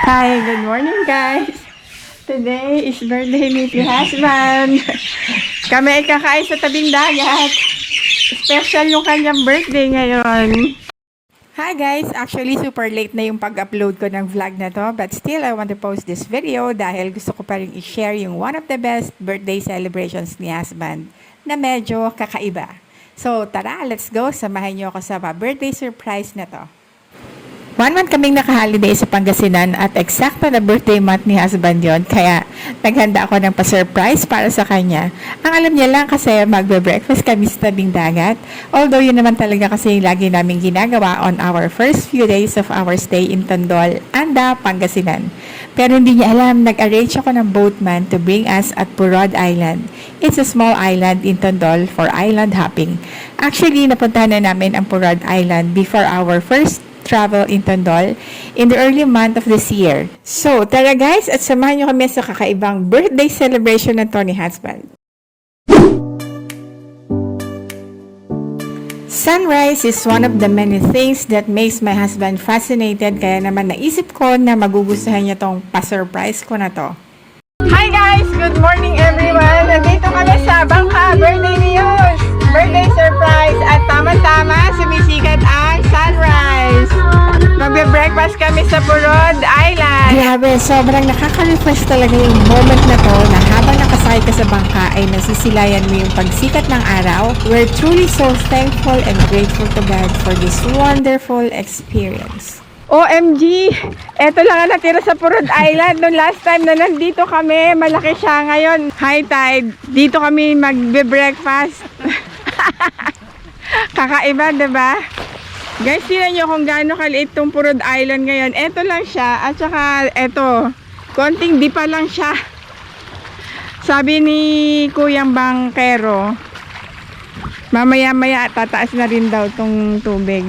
Hi, good morning guys. Today is birthday ni your husband. Kami ay kakain sa tabing dagat. Special yung kanyang birthday ngayon. Hi guys, actually super late na yung pag-upload ko ng vlog na to, but still I want to post this video dahil gusto ko pa rin i-share yung one of the best birthday celebrations ni husband na medyo kakaiba. So tara, let's go. Samahan niyo ako sa birthday surprise na to. 1 month kaming naka-holiday sa Pangasinan at eksakto na birthday month ni husband yon, kaya naghanda ako ng pa-surprise para sa kanya. Ang alam niya lang kasi magbe-breakfast kami sa tabing dagat, although yun naman talaga kasi yung lagi namin ginagawa on our first few days of our stay in Tondol, Anda, Pangasinan. Pero hindi niya alam, nag-arrange ako ng boatman to bring us at Purod Island. It's a small island in Tondol for island hopping. Actually, napuntahan na namin ang Purod Island before our first travel in Tondol in the early month of this year. So, tara guys, at samahan nyo kami sa kakaibang birthday celebration ng Tony husband. Sunrise is one of the many things that makes my husband fascinated, kaya naman naisip ko na magugustuhan niya tong pa-surprise ko na to. Hi guys! Good morning everyone! Nandito kami sa Bangka, birthday ni Yus! Birthday surprise! At tama-tama, sumisikat ang sunrise! Magbe-breakfast kami sa Purod Island! Grabe, sobrang nakaka-refresh talaga yung moment na to na habang nakasakay ka sa bangka ay nasisilayan mo yung pagsikat ng araw. We're truly so thankful and grateful to God for this wonderful experience. OMG! Eto lang ang natira sa Purod Island. Noong last time na nandito kami, malaki siya. Ngayon, high tide. Dito kami magbe-breakfast. Kakaiba, diba? Guys, tingnan nyo kung gaano kaliit tong Purod Island ngayon. Eto lang siya. At saka, eto, konting di pa lang siya. Sabi ni Kuyang Bangkero, mamaya-maya tataas na rin daw tong tubig.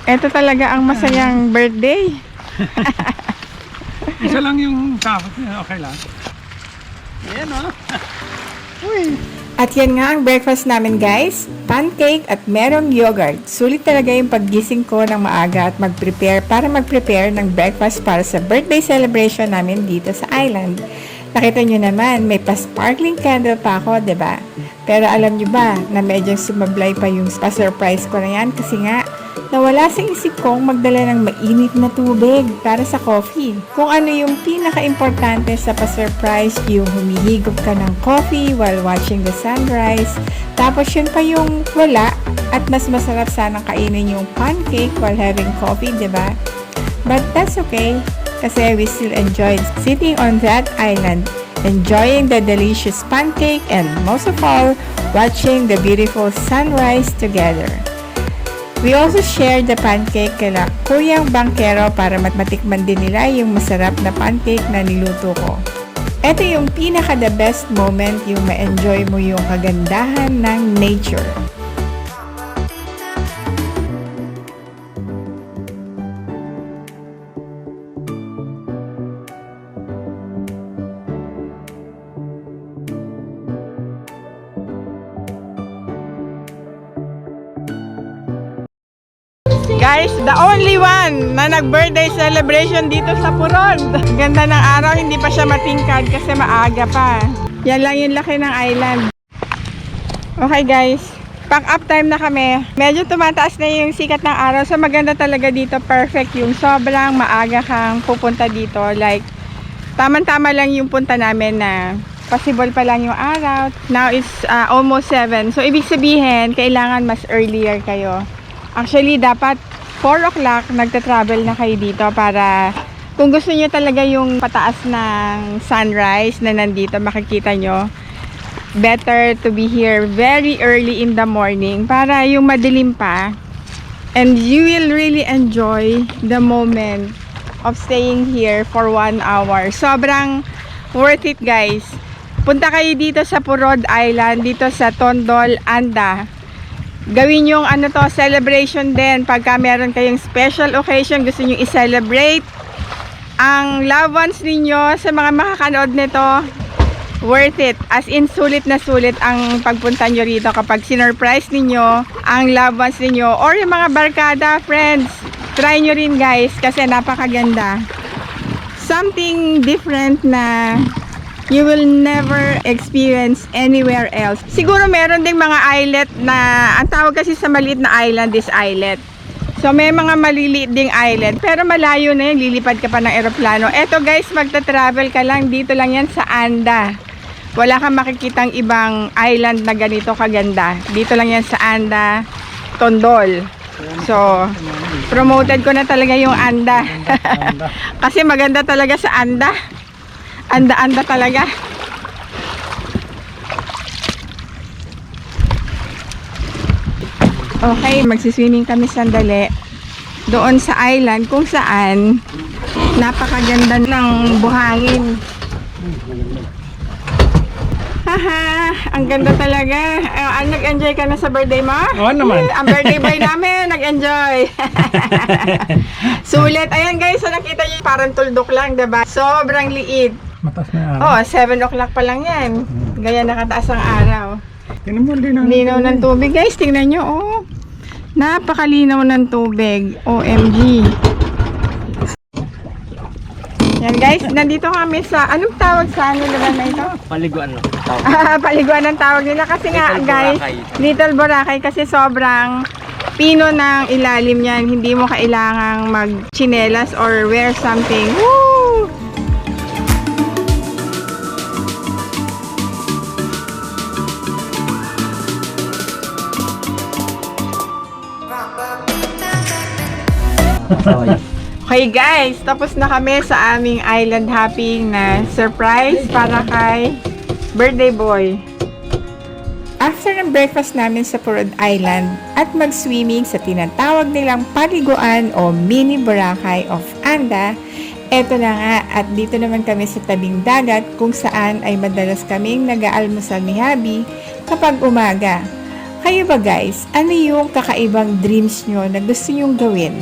Ito talaga ang masayang birthday. Isa lang yung tapos niya, okay lang. Ayan o. Uy. At yan nga ang breakfast namin guys. Pancake at merong yogurt. Sulit talaga yung paggising ko ng maaga at mag-prepare ng breakfast para sa birthday celebration namin dito sa island. Nakita nyo naman, may pa-sparkling candle pa ako, diba? Pero alam nyo ba na medyo sumablay pa yung pa-surprise ko na yan kasi nga nawala sa isip kong magdala ng mainit na tubig para sa coffee. Kung ano yung pinaka-importante sa pa-surprise, yung humihigop ka ng coffee while watching the sunrise. Tapos yun pa yung wala at mas masarap sanang kainin yung pancake while having coffee, diba? But that's okay kasi we still enjoyed sitting on that island, enjoying the delicious pancake and most of all, watching the beautiful sunrise together. We also shared the pancake kila Kuyang Bangkero para matikman din nila yung masarap na pancake na niluto ko. Ito yung pinaka the best moment, yung ma-enjoy mo yung kagandahan ng nature. Guys, the only one na nag-birthday celebration dito sa Purod. Ganda ng araw, hindi pa siya matingkad kasi maaga pa. Yan lang yung laki ng island. Okay guys, pack up time na kami. Medyo tumataas na yung sikat ng araw, so maganda talaga dito. Perfect yung sobrang maaga kang pupunta dito. Like, tama-tama lang yung punta namin na possible pa lang yung araw. Now it's almost 7. So ibig sabihin, kailangan mas earlier kayo. Actually, dapat 4 o'clock nagta-travel na kayo dito para kung gusto nyo talaga yung pataas ng sunrise na nandito, makikita nyo, better to be here very early in the morning para yung madilim pa and you will really enjoy the moment of staying here for 1 hour. Sobrang worth it guys. Punta kayo dito sa Purod Island, dito sa Tondol, Anda. Gawin yung celebration din pagka meron kayong special occasion, gusto nyo i-celebrate ang loved ones ninyo. Sa mga makakanood nito, worth it. As in, sulit na sulit ang pagpunta nyo rito kapag sinurprise ninyo ang loved ones ninyo or yung mga barkada, friends. Try nyo rin guys kasi napakaganda. something different na you will never experience anywhere else. Siguro meron ding mga islet na, ang tawag kasi sa maliit na island is islet. So may mga maliliit ding island, pero malayo na yan, lilipad ka pa ng eroplano. Eto guys, magta-travel ka lang, dito lang yan sa Anda. Wala kang makikitang ibang island na ganito kaganda. Dito lang yan sa Anda, Tondol. So, promoted ko na talaga yung Anda. Kasi maganda talaga sa Anda. Anda-anda talaga. Okay, magsiswimming kami sandali doon sa island kung saan napakaganda ng buhangin. Haha, ang ganda talaga. Nag-enjoy ka na sa birthday mo? Oo naman. Ang birthday boy namin, nag-enjoy. Sulit. Ayan guys, so nakita niyo parang tuldok lang, diba? Sobrang liit. Mataas na araw. Oh, 7 o'clock pa lang yan. Gaya nakataas ang araw. Tingnan mo, Linaw ng tubig guys, tingnan nyo, oh. Napakalinaw ng tubig. OMG. Yan guys, nandito kami sa, anong tawag sa ano naman na ito? Paliguan lang. Paliguan ang tawag nila kasi nga Little guys, Boracay. Little Boracay kasi sobrang pino ng ilalim yan. Hindi mo kailangang mag-chinelas or wear something. Woo! Okay guys, tapos na kami sa aming island hopping na surprise para kay birthday boy. After ng breakfast namin sa Purod Island at mag-swimming sa tinatawag nilang paliguan o mini Boracay of Anda, eto na nga at dito naman kami sa tabing dagat kung saan ay madalas kaming nag-aalmusal ni Habi kapag umaga. Kayo ba guys, ano yung kakaibang dreams nyo na gusto nyong gawin?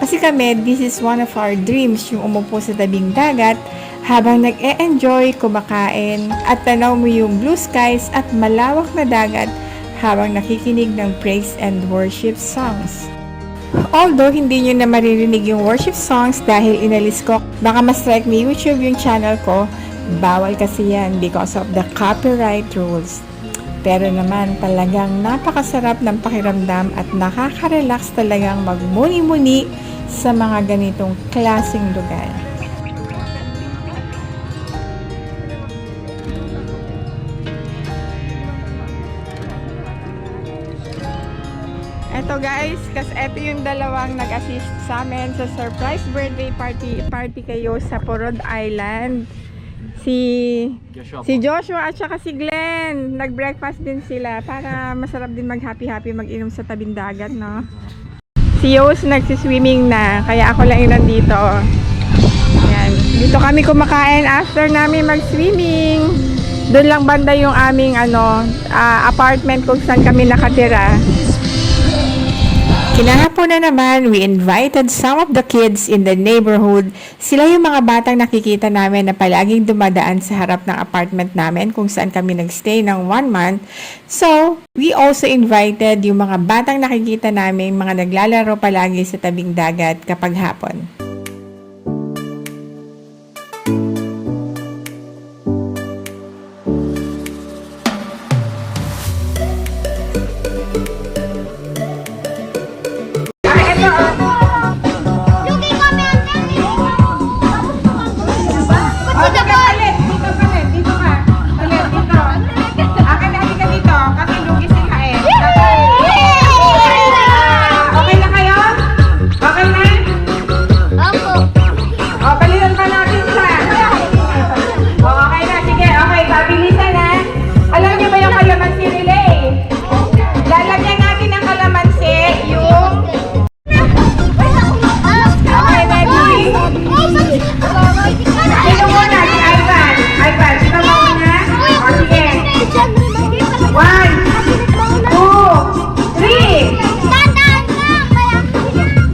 Kasi kami, this is one of our dreams, yung umupo sa tabing dagat habang nag-e-enjoy, kumakain, at tanaw mo yung blue skies at malawak na dagat habang nakikinig ng praise and worship songs. Although hindi nyo na maririnig yung worship songs dahil inalis ko, baka ma-strike ni YouTube yung channel ko, bawal kasi yan because of the copyright rules. Pero naman talagang napakasarap ng pakiramdam at nakaka-relax talagang magmuni-muni sa mga ganitong klaseng lugar. Eto guys, kasi eto yung dalawang nag-assist sa amin sa surprise birthday party kayo sa Purod Island. Si Joshua at saka si Glenn, nag-breakfast din sila para masarap din mag-happy-happy mag-inom sa tabing dagat, no? Si Yos nagsiswimming na, kaya ako lang yung nandito. Ayan. Dito kami kumakain after namin mag-swimming. Doon lang banda yung aming apartment kung saan kami nakatira. Kinahapon na naman, we invited some of the kids in the neighborhood. Sila yung mga batang nakikita namin na palaging dumadaan sa harap ng apartment namin kung saan kami nagstay ng 1 month. So, we also invited yung mga batang nakikita namin, mga naglalaro palagi sa tabing dagat kapag hapon.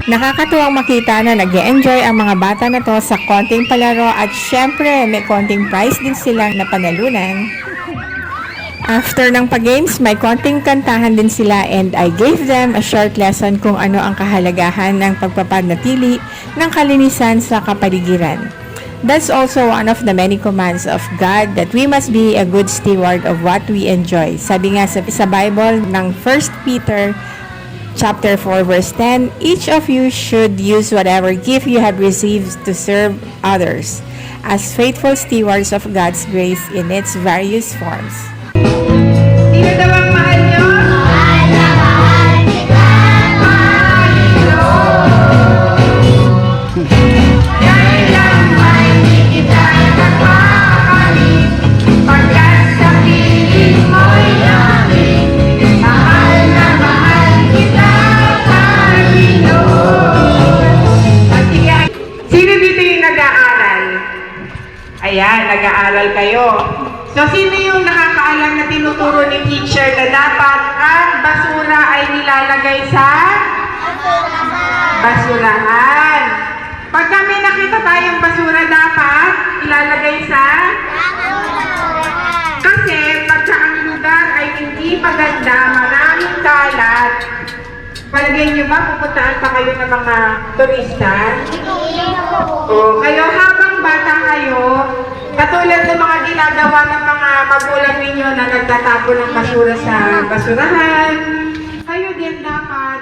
Nakakatuwang makita na nag-e-enjoy ang mga bata na to sa konting palaro at syempre may konting prize din silang napanalunan. After ng pag-games, may konting kantahan din sila and I gave them a short lesson kung ano ang kahalagahan ng pagpapanatili ng kalinisan sa kapaligiran. That's also one of the many commands of God that we must be a good steward of what we enjoy. Sabi nga sa Bible ng 1 Peter chapter 4 verse 10, each of you should use whatever gift you have received to serve others as faithful stewards of God's grace in its various forms. Sino daw ang mahal nyo? Sino dito yung nag-aaral? Ayan, nag-aaral kayo. So, sino yung nakakaalam na tinuturo ni teacher na dapat ang basura ay nilalagay sa basurahan? Pag kami nakita tayong basura, dapat ilalagay sa kasi pagka ang lugar ay hindi maganda, maraming kalat, palagay niyo ba pupuntaan pa kayo ng mga turista? O, kayo habang bata kayo, katulad ng mga ginagawa ng mga magulang ninyo na nagtatapon ng basura sa basurahan, kayo din dapat,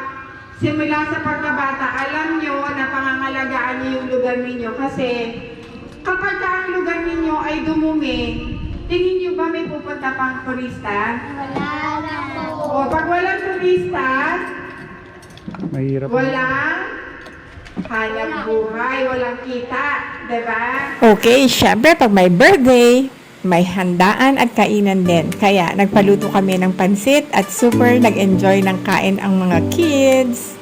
simula sa pagkabata, alam nyo na pangangalagaan nyo yung lugar ninyo kasi kapag ang lugar ninyo ay dumumi, tingin nyo ba may pupunta pang turista? O, pag walang turista, Mahirap. walang hanap buhay, walang kita, diba? Okay, syempre pag may birthday, may handaan at kainan din. Kaya nagpaluto kami ng pansit at super nag-enjoy ng kain ang mga kids.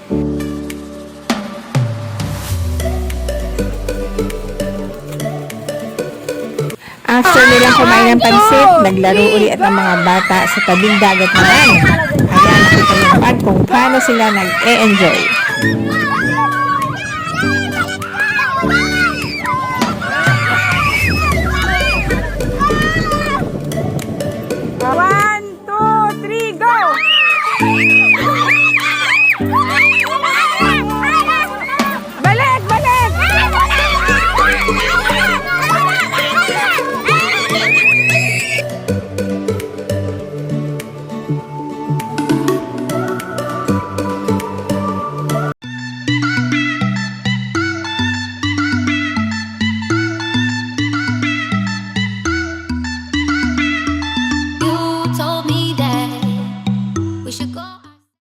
After nilang kumain ng pansit, naglaro ulit ang mga bata sa tabing dagat naman. Kaya nakita niyo naman kung paano sila nag-e-enjoy. One, two, three, go!